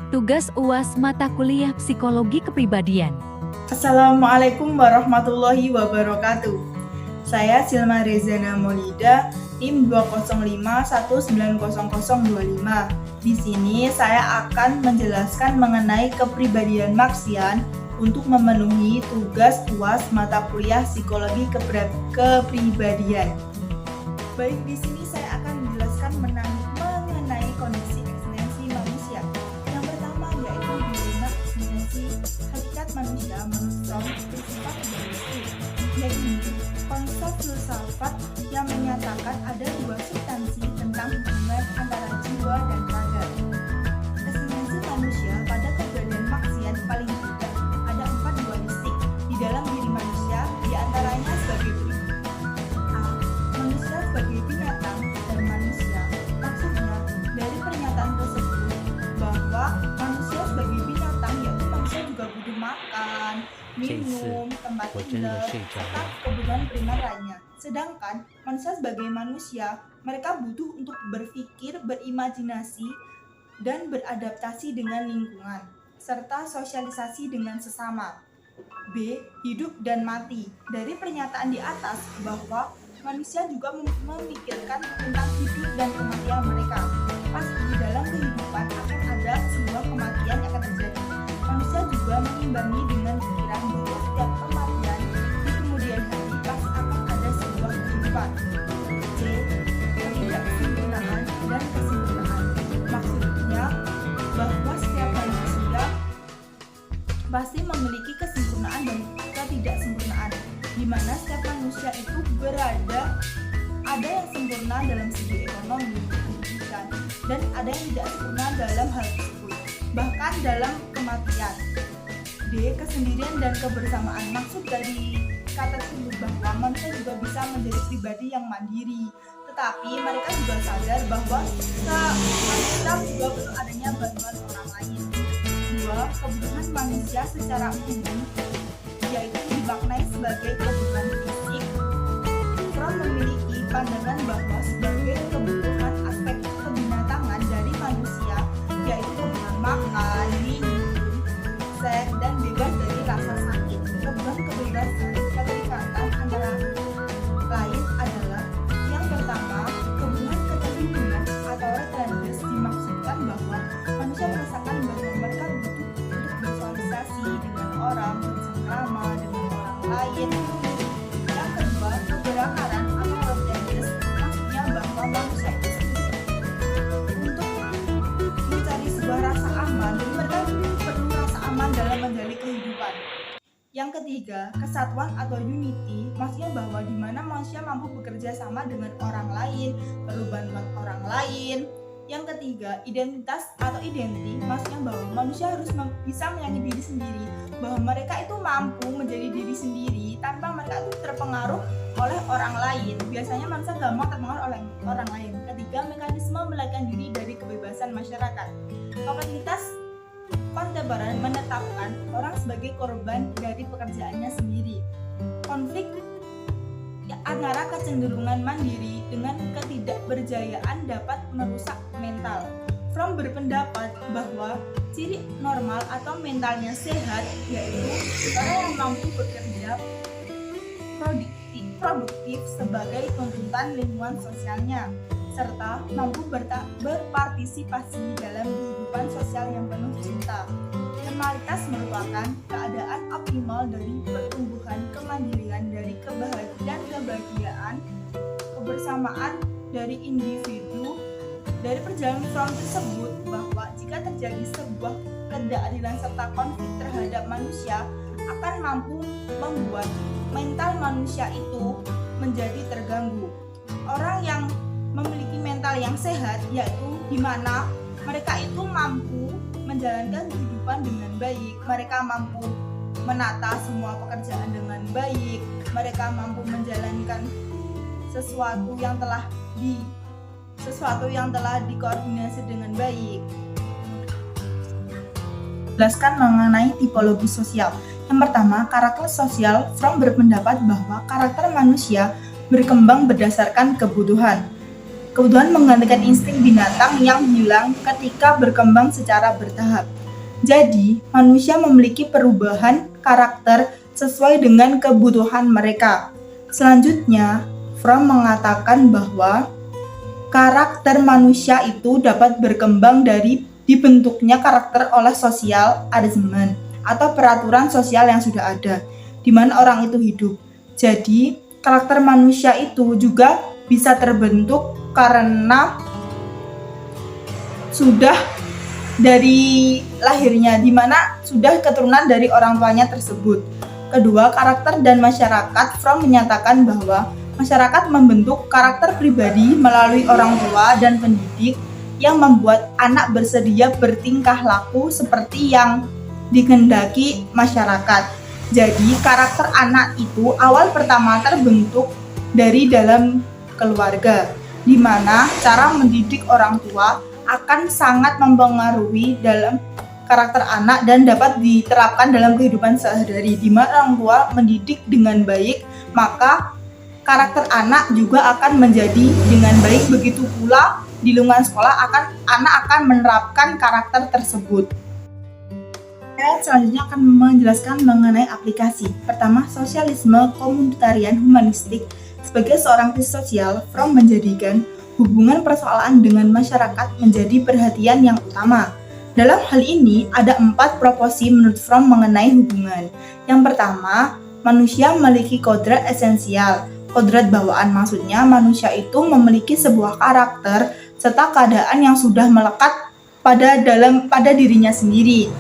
Tugas UAS mata kuliah Psikologi Kepribadian. Assalamualaikum warahmatullahi wabarakatuh. Saya Silma Rezana Maulida, tim 205190025. Di sini saya akan menjelaskan mengenai kepribadian Marxian untuk memenuhi tugas UAS mata kuliah Psikologi Kepribadian. Baik, di sini saya akan menjelaskan mengenai kondisi eksistensi manusia. Yang pertama yaitu dilema eksistensi hakikat manusia menurut filsafat dualistik, yaitu konsep filsafat yang menyatakan ada dua substansi tentang hubungan antara jiwa dan raga. Eksistensi manusia pada keberadaan Marxian paling tidak ada 4 dualistik di dalam diri manusia, diantaranya sebagai berikut. A. Manusia sebagai binatang dan manusia. Maksudnya dari pernyataan tersebut bahwa manusia sebagai binatang yaitu manusia juga butuh makan, minum, tempat tinggal, serta kebutuhan primer lainnya. Sedangkan manusia sebagai manusia, mereka butuh untuk berpikir, berimajinasi, dan beradaptasi dengan lingkungan, serta sosialisasi dengan sesama. B. Hidup dan mati. Dari pernyataan di atas bahwa manusia juga memikirkan tentang hidup dan kematian mereka. Pasti dalam kehidupan akan ada sebuah kematian yang akan terjadi. Manusia juga mengimbangi dengan pikiran bahwa setiap kematian di kemudian hari pasti akan ada sebuah kehidupan. C. Ketidaksempurnaan dan kesempurnaan. Maksudnya bahwa setiap manusia pasti memiliki kesempurnaan dan ketidaksempurnaan, di mana setiap manusia itu berada, ada yang sempurna dalam segi ekonomi, pendidikan, dan ada yang tidak sempurna dalam hal tersebut, bahkan dalam kematian. D. Kesendirian dan kebersamaan. Maksud dari kata tersebut bahwa manusia juga bisa menjadi pribadi yang mandiri, tetapi mereka juga sadar bahwa manusia juga perlu adanya bantuan orang lain. 2. Kebutuhan manusia secara umum, yaitu dimaknai sebagai kebutuhan fisik. Fromm memiliki pandangan bahwa sebagai kebutuhan aspek kebinatangan dari manusia, yaitu kebutuhan makan, minum, seks, dan bebas dari rasa sakit. Kebutuhan kebebasan keterikatan antara lain adalah yang pertama, kebutuhan keterhubungan atau retrans. Dimaksudkan bahwa manusia merasakan bahwa mereka butuh untuk bersosialisasi dengan orang, bersama dengan orang lain. Yang kedua, keberakaran atau retrans. Maksudnya bahwa manusia itu untuk mencari sebuah rasa aman, jadi mereka perlu rasa aman dalam menjalani kehidupan. Yang ketiga, kesatuan atau unity, maksudnya bahwa di mana manusia mampu bekerja sama dengan orang lain, perlu bantuan orang lain. Yang ketiga, identitas atau identity, maksudnya bahwa manusia harus bisa menyakini diri sendiri, bahwa mereka itu mampu menjadi diri sendiri tanpa mereka itu terpengaruh oleh orang lain. Biasanya manusia gampang terpengaruh oleh orang lain. Ketiga, mekanisme melarikan diri dari kebebasan masyarakat. Kapasitas kontemporer menetapkan orang sebagai korban dari pekerjaannya sendiri. Konflik antara kecenderungan mandiri dengan ketidakberjayaan dapat merusak mental. Fromm berpendapat bahwa ciri normal atau mentalnya sehat yaitu orang yang mampu bekerja produktif sebagai tuntutan lingkungan sosialnya, serta mampu berpartisipasi dalam kehidupan sosial yang penuh cinta. Normalitas merupakan keadaan optimal dari pertumbuhan kemandirian, dari kebahagiaan, kebersamaan dari individu. Dari perjalanan Fromm tersebut bahwa jika terjadi sebuah ketidakadilan serta konflik terhadap manusia akan mampu membuat mental manusia itu menjadi terganggu. Orang yang memiliki mental yang sehat yaitu di mana mereka itu mampu menjalankan kehidupan dengan baik, mereka mampu menata semua pekerjaan dengan baik, mereka mampu menjalankan sesuatu yang telah dikoordinasi dengan baik. Jelaskan mengenai tipologi sosial. Yang pertama, karakter sosial. Fromm berpendapat bahwa karakter manusia berkembang berdasarkan kebutuhan. Kebutuhan menggantikan insting binatang yang hilang ketika berkembang secara bertahap. Jadi, manusia memiliki perubahan karakter sesuai dengan kebutuhan mereka. Selanjutnya, Fromm mengatakan bahwa karakter manusia itu dapat berkembang dari dibentuknya karakter oleh social arrangement atau peraturan sosial yang sudah ada, di mana orang itu hidup. Jadi, karakter manusia itu juga bisa terbentuk karena sudah dari lahirnya, di mana sudah keturunan dari orang tuanya tersebut. Kedua, karakter dan masyarakat. Fromm menyatakan bahwa masyarakat membentuk karakter pribadi melalui orang tua dan pendidik yang membuat anak bersedia bertingkah laku seperti yang dikehendaki masyarakat. Jadi, karakter anak itu awal pertama terbentuk dari dalam keluarga, di mana cara mendidik orang tua akan sangat mempengaruhi dalam karakter anak dan dapat diterapkan dalam kehidupan sehari-hari. Di mana orang tua mendidik dengan baik, maka karakter anak juga akan menjadi dengan baik. Begitu pula di lingkungan sekolah anak akan menerapkan karakter tersebut. Saya selanjutnya akan menjelaskan mengenai aplikasi. Pertama, sosialisme komunitarian humanistik. Sebagai seorang kritis sosial, Fromm menjadikan hubungan persoalan dengan masyarakat menjadi perhatian yang utama. Dalam hal ini, ada 4 proposi menurut Fromm mengenai hubungan. Yang pertama, manusia memiliki kodrat esensial. Kodrat bawaan maksudnya manusia itu memiliki sebuah karakter serta keadaan yang sudah melekat pada dirinya sendiri.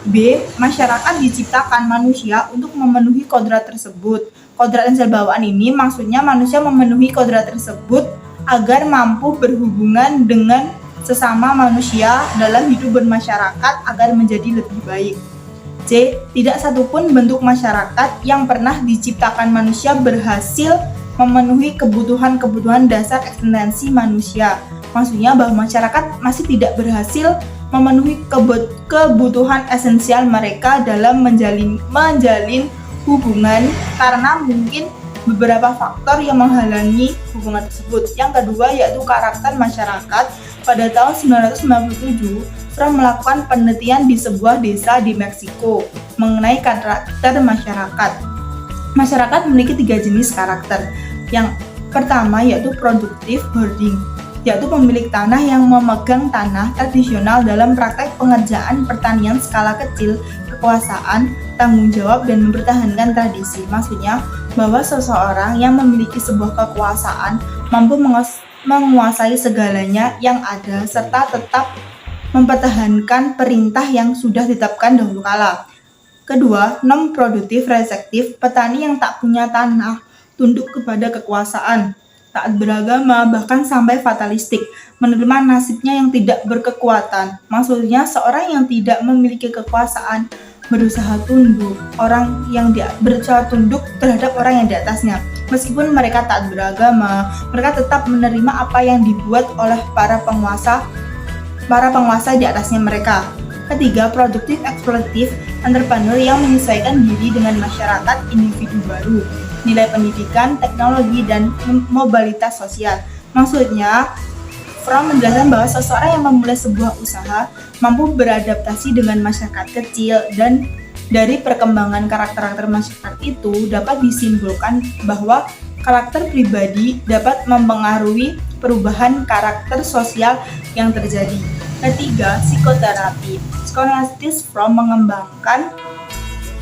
B. Masyarakat diciptakan manusia untuk memenuhi kodrat tersebut. Kodrat esensial bawaan ini maksudnya manusia memenuhi kodrat tersebut agar mampu berhubungan dengan sesama manusia dalam hidup bermasyarakat agar menjadi lebih baik. C. Tidak satupun bentuk masyarakat yang pernah diciptakan manusia berhasil memenuhi kebutuhan-kebutuhan dasar eksistensi manusia. Maksudnya bahwa masyarakat masih tidak berhasil memenuhi kebutuhan esensial mereka dalam menjalin hubungan karena mungkin beberapa faktor yang menghalangi hubungan tersebut. Yang kedua yaitu karakter masyarakat. Pada tahun 1997, Fromm melakukan penelitian di sebuah desa di Meksiko mengenai karakter masyarakat. Masyarakat memiliki 3 jenis karakter. Yang pertama yaitu productive hoarding, yaitu pemilik tanah yang memegang tanah tradisional dalam praktek pengerjaan pertanian skala kecil, kekuasaan, tanggung jawab, dan mempertahankan tradisi. Maksudnya bahwa seseorang yang memiliki sebuah kekuasaan mampu menguasai segalanya yang ada serta tetap mempertahankan perintah yang sudah ditetapkan dahulu kala. Kedua, non-produktif reseptif, petani yang tak punya tanah, tunduk kepada kekuasaan, taat beragama, bahkan sampai fatalistik, menerima nasibnya yang tidak berkekuatan. Maksudnya seorang yang tidak memiliki kekuasaan berusaha tunduk terhadap orang yang di atasnya. Meskipun mereka taat beragama, mereka tetap menerima apa yang dibuat oleh para penguasa di atasnya mereka. Ketiga, produktif eksploitatif, entrepreneur yang menyesuaikan diri dengan masyarakat individu baru, nilai pendidikan, teknologi, dan mobilitas sosial. Maksudnya, Fromm menjelaskan bahwa seseorang yang memulai sebuah usaha mampu beradaptasi dengan masyarakat kecil, dan dari perkembangan karakter masyarakat itu dapat disimpulkan bahwa karakter pribadi dapat mempengaruhi perubahan karakter sosial yang terjadi. Ketiga, psikoterapi. Psikoanalitis Fromm mengembangkan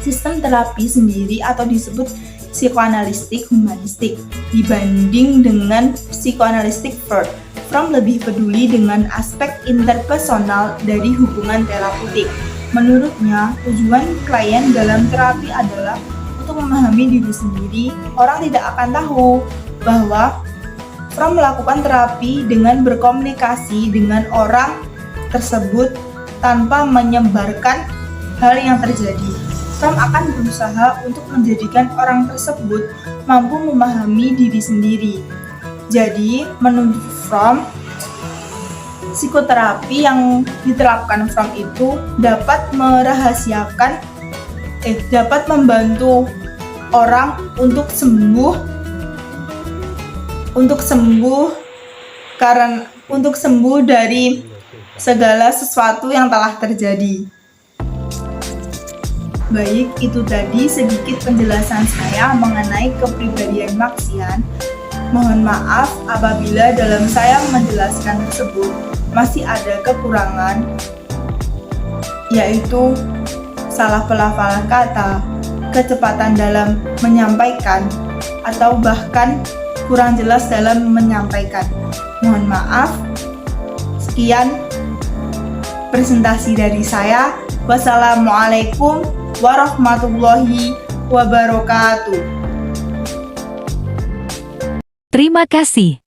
sistem terapi sendiri atau disebut psikoanalistik humanistik dibanding dengan psikoanalistik Freud. Fromm lebih peduli dengan aspek interpersonal dari hubungan terapeutik. Menurutnya, tujuan klien dalam terapi adalah untuk memahami diri sendiri. Orang tidak akan tahu bahwa Fromm melakukan terapi dengan berkomunikasi dengan orang tersebut tanpa menyebarkan hal yang terjadi. Fromm akan berusaha untuk menjadikan orang tersebut mampu memahami diri sendiri. Jadi, menurut Fromm, psikoterapi yang diterapkan Fromm itu dapat dapat membantu orang untuk sembuh karena untuk sembuh dari segala sesuatu yang telah terjadi. Baik, itu tadi sedikit penjelasan saya mengenai kepribadian Maxian. Mohon maaf apabila dalam saya menjelaskan tersebut masih ada kekurangan, yaitu salah pelafalan kata, kecepatan dalam menyampaikan, atau bahkan kurang jelas dalam menyampaikan. Mohon maaf. Sekian presentasi dari saya. Wassalamualaikum warahmatullahi wabarakatuh. Terima kasih.